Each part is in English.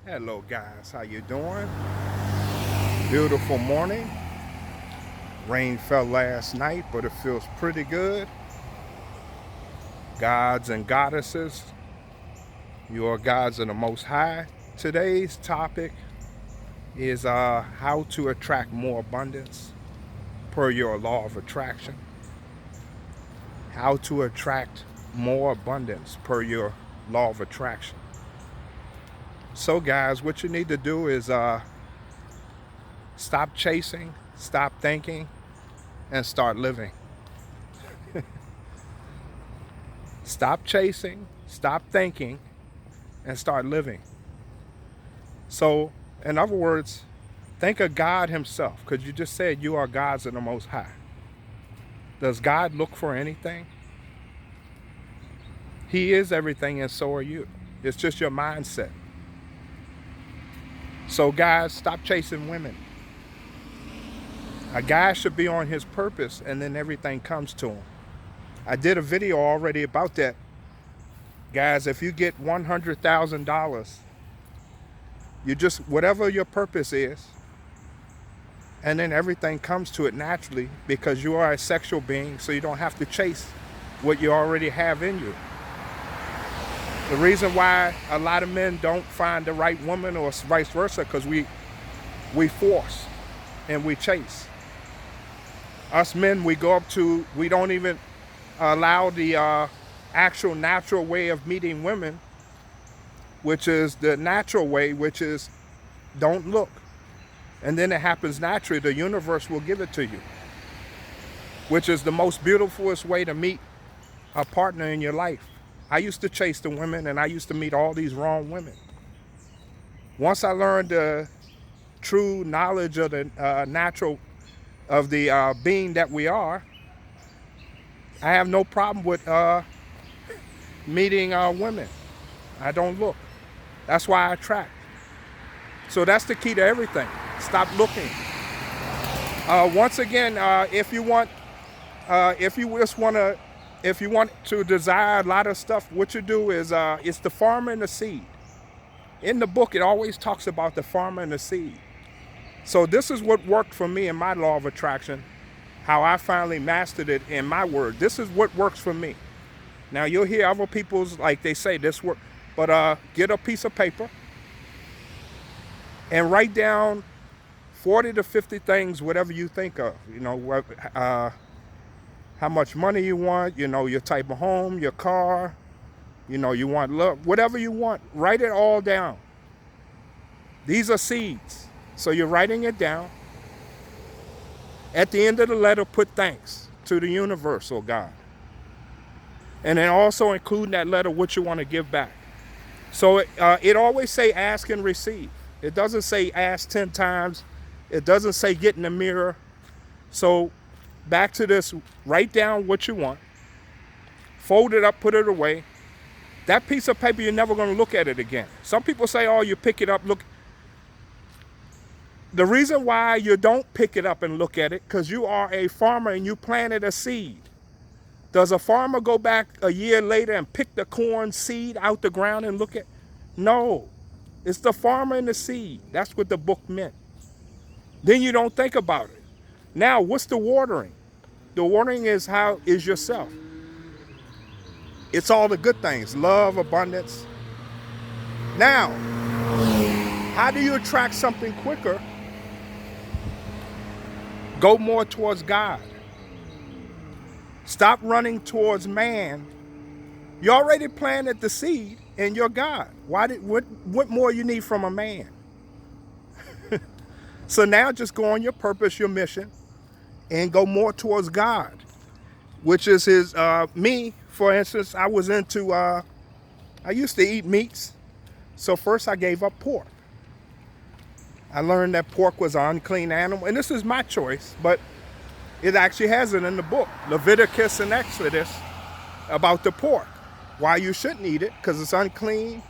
Hello guys, how you doing? Beautiful morning. Rain fell last night, but it feels pretty good. Gods and goddesses, you are gods of the Most High. Today's topic is how to attract more abundance per your law of attraction. How to attract more abundance per your law of attraction. So guys, what you need to do is stop chasing, stop thinking, and start living. Stop chasing, stop thinking, and start living. So, in other words, think of God Himself, because you just said you are gods of the Most High. Does God look for anything? He is everything, and so are you. It's just your mindset. So, guys, stop chasing women. A guy should be on his purpose, and then everything comes to him. I did a video already about that. Guys, if you get $100,000, you just, whatever your purpose is, and then everything comes to it naturally because you are a sexual being, so you don't have to chase what you already have in you. The reason why a lot of men don't find the right woman or vice versa, because we force and we chase. Us men, we don't even allow the actual natural way of meeting women, which is the natural way, which is don't look. And then it happens naturally. The universe will give it to you, which is the most beautifulest way to meet a partner in your life. I used to chase the women, and I used to meet all these wrong women. Once I learned the true knowledge of the natural, of the being that we are, I have no problem with meeting women. I don't look. That's why I attract. So that's the key to everything. Stop looking. Once again, if you want to desire a lot of stuff, what you do is it's the farmer and the seed. In the book, it always talks about the farmer and the seed. So this is what worked for me in my law of attraction, how I finally mastered it in my word. This is what works for me. Now you'll hear other people's, like they say this work, but get a piece of paper and write down 40 to 50 things, whatever you think of. You know, how much money you want, you know, your type of home, your car, you know, you want love, whatever you want, write it all down. These are seeds. So you're writing it down. At the end of the letter, put thanks to the universe or God. And then also include in that letter what you want to give back. So it always say ask and receive. It doesn't say ask 10 times. It doesn't say get in the mirror. So back to this, write down what you want, fold it up, put it away. That piece of paper, you're never going to look at it again. Some people say, oh, you pick it up, look. The reason why you don't pick it up and look at it, because you are a farmer and you planted a seed. Does a farmer go back a year later and pick the corn seed out the ground and look at? No, it's the farmer and the seed. That's what the book meant. Then you don't think about it. Now, what's the watering? The watering is yourself. It's all the good things, love, abundance. Now, how do you attract something quicker? Go more towards God. Stop running towards man. You already planted the seed and you're God. What more you need from a man? So now just go on your purpose, your mission, and go more towards God, which is his, me, for instance, I used to eat meats. So first I gave up pork. I learned that pork was an unclean animal, and this is my choice, but it actually has it in the book, Leviticus and Exodus, about the pork. Why you shouldn't eat it, because it's unclean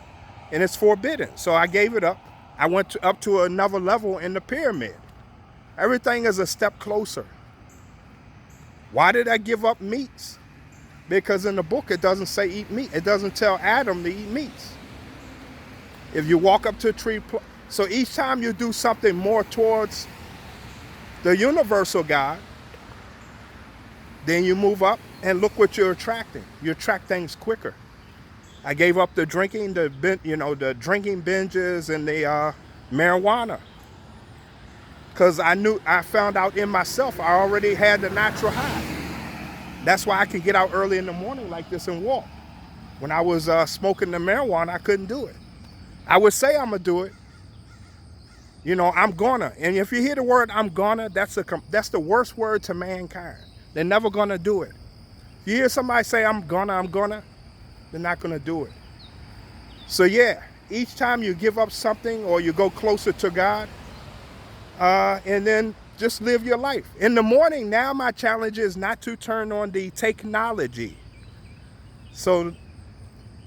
and it's forbidden. So I gave it up. I went up to another level in the pyramid. Everything is a step closer. Why did I give up meats? Because in the book it doesn't say eat meat. It doesn't tell Adam to eat meats. If you walk up to a tree, so each time you do something more towards the universal God, then you move up and look what you're attracting. You attract things quicker. I gave up the drinking, the drinking binges and the marijuana, because I found out in myself I already had the natural high. That's why I can get out early in the morning like this and walk. When I was smoking the marijuana, I couldn't do it. I would say I'm gonna do it. I'm gonna. And if you hear the word "I'm gonna," that's the worst word to mankind. They're never gonna do it. If you hear somebody say I'm gonna, they're not gonna do it. So yeah, each time you give up something or you go closer to God, and then just live your life. In the morning, now my challenge is not to turn on the technology. So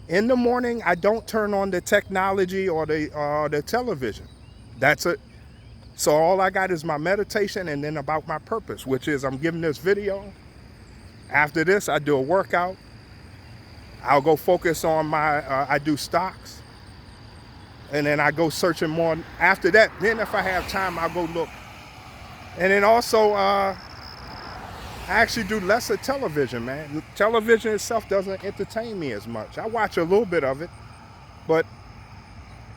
in the morning, I don't turn on the technology or the television. That's it. So all I got is my meditation and then about my purpose, which is I'm giving this video. After this, I do a workout. I'll go focus on I do stocks. And then I go searching more. After that, then if I have time, I'll go look. And then also, I actually do less of television, man. Television itself doesn't entertain me as much. I watch a little bit of it, but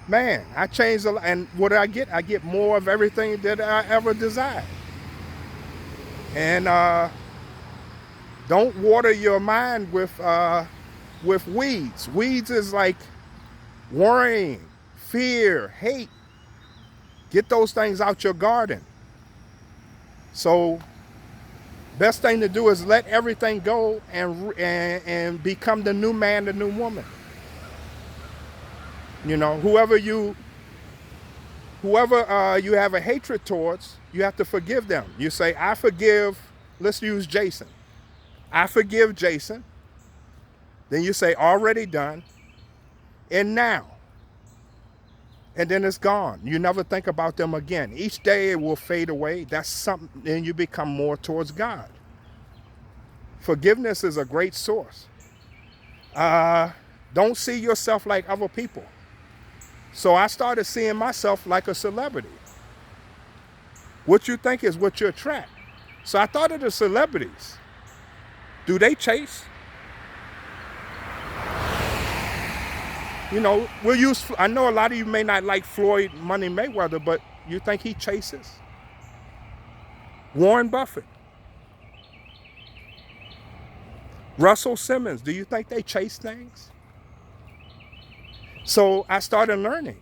man, I changed a lot. And what do I get? I get more of everything that I ever desired. And don't water your mind with weeds. Weeds is like worrying, fear, hate. Get those things out your garden. So best thing to do is let everything go and become the new man, the new woman. Whoever you have a hatred towards, you have to forgive them. You say, I forgive, let's use Jason. I forgive Jason. Then you say, already done. And now. And then it's gone. You never think about them again. Each day it will fade away. That's something, and you become more towards God. Forgiveness is a great source. Don't see yourself like other people. So I started seeing myself like a celebrity. What you think is what you attract. So I thought of the celebrities. Do they chase? I know a lot of you may not like Floyd Money Mayweather, but you think he chases? Warren Buffett. Russell Simmons, do you think they chase things? So I started learning.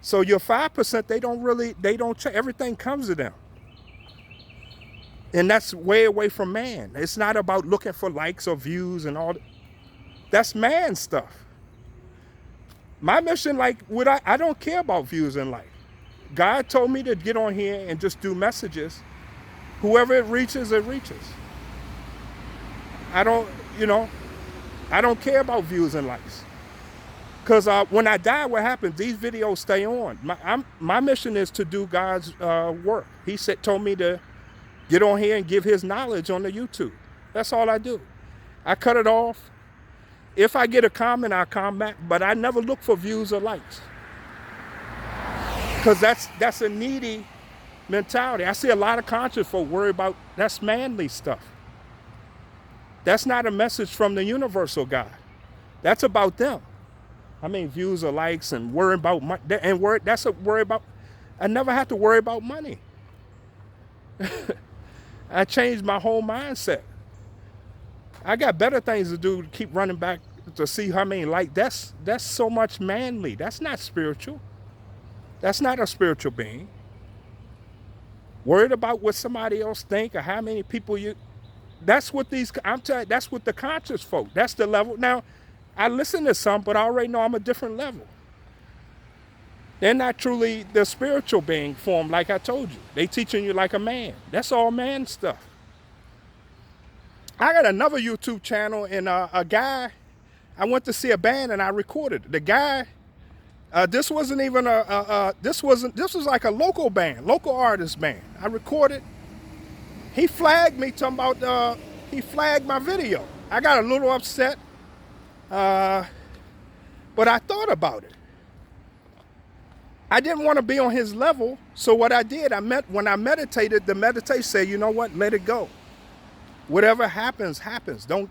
So your 5%, they don't chase. Everything comes to them. And that's way away from man. It's not about looking for likes or views and all. That's man stuff. My mission, I don't care about views in life. God told me to get on here and just do messages. Whoever it reaches, it reaches. I don't care about views and likes. Because when I die, what happens? These videos stay on. My mission is to do God's work. He told me to get on here and give his knowledge on the YouTube. That's all I do. I cut it off. If I get a comment, I'll comment, but I never look for views or likes. Because that's a needy mentality. I see a lot of conscious folk worry about, that's manly stuff. That's not a message from the universal God. That's about them. Views or likes and worry about money. That's a worry about, I never have to worry about money. I changed my whole mindset. I got better things to do to keep running back to see how many that's so much manly. That's not spiritual. That's not a spiritual being. Worried about what somebody else think or how many people that's what that's what the conscious folk, that's the level. Now, I listen to some, but I already know I'm a different level. They're not truly the spiritual being form like I told you. They teaching you like a man. That's all man stuff. I got another YouTube channel, and a guy, I went to see a band and I recorded. The guy, this wasn't even this was like a local band, local artist band. I recorded. He flagged me talking about, he flagged my video. I got a little upset, but I thought about it. I didn't want to be on his level. So what I did, when I meditated, the meditation said, you know what, let it go. Whatever happens, happens. Don't,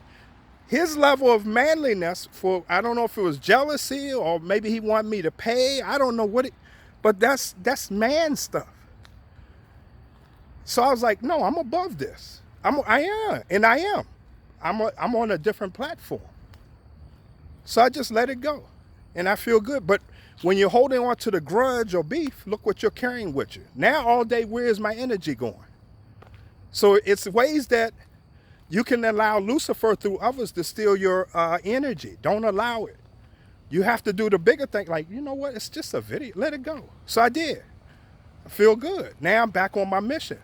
his level of manliness for, I don't know if it was jealousy or maybe he wanted me to pay. I don't know what it, but that's man stuff. So I was like, no, I'm above this. I am. I'm on a different platform. So I just let it go. And I feel good. But when you're holding on to the grudge or beef, look what you're carrying with you. Now all day, where is my energy going? So it's ways that you can allow Lucifer through others to steal your energy. Don't allow it. You have to do the bigger thing. Like, you know what? It's just a video. Let it go. So I did. I feel good. Now I'm back on my mission.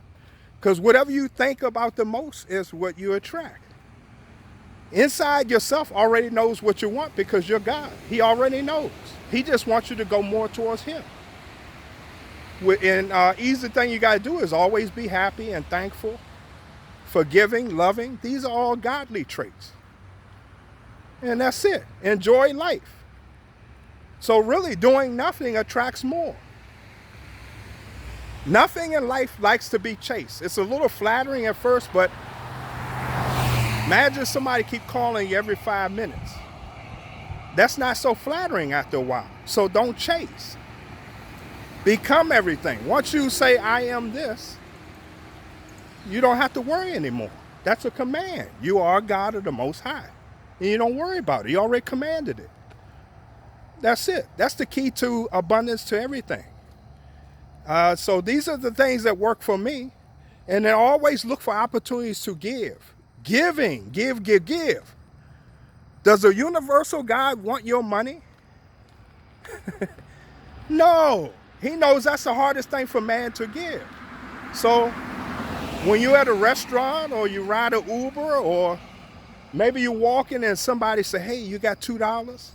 Because whatever you think about the most is what you attract. Inside yourself already knows what you want because you're God. He already knows. He just wants you to go more towards him. And easy thing you got to do is always be happy and thankful, forgiving, loving. These are all godly traits. And that's it. Enjoy life. So really doing nothing attracts more. Nothing in life likes to be chased. It's a little flattering at first, but imagine somebody keep calling you every 5 minutes. That's not so flattering after a while. So don't chase. Become everything. Once you say, I am this, you don't have to worry anymore. That's a command. You are God of the Most High. And you don't worry about it. He already commanded it. That's it. That's the key to abundance to everything. So these are the things that work for me. And then always look for opportunities to give. Giving, give. Does a universal God want your money? No. He knows that's the hardest thing for man to give. So when you're at a restaurant or you ride an Uber or maybe you're walking and somebody say, hey, you got $2?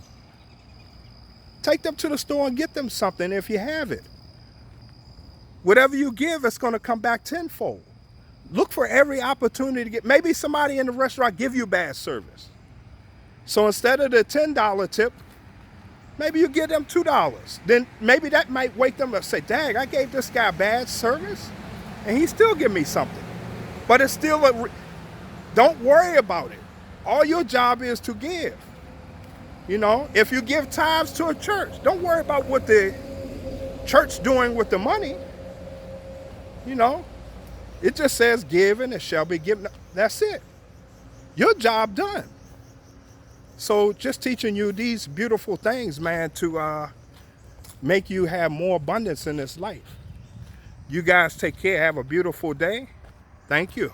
Take them to the store and get them something if you have it. Whatever you give, it's going to come back tenfold. Look for every opportunity to get, maybe somebody in the restaurant give you bad service. So instead of the $10 tip, maybe you give them $2. Then maybe that might wake them up and say, dang, I gave this guy bad service and he still give me something. But it's still, don't worry about it. All your job is to give. You know, if you give tithes to a church, don't worry about what the church doing with the money. You know, it just says give and it shall be given. That's it. Your job done. So just teaching you these beautiful things, man, to make you have more abundance in this life. You guys take care. Have a beautiful day. Thank you.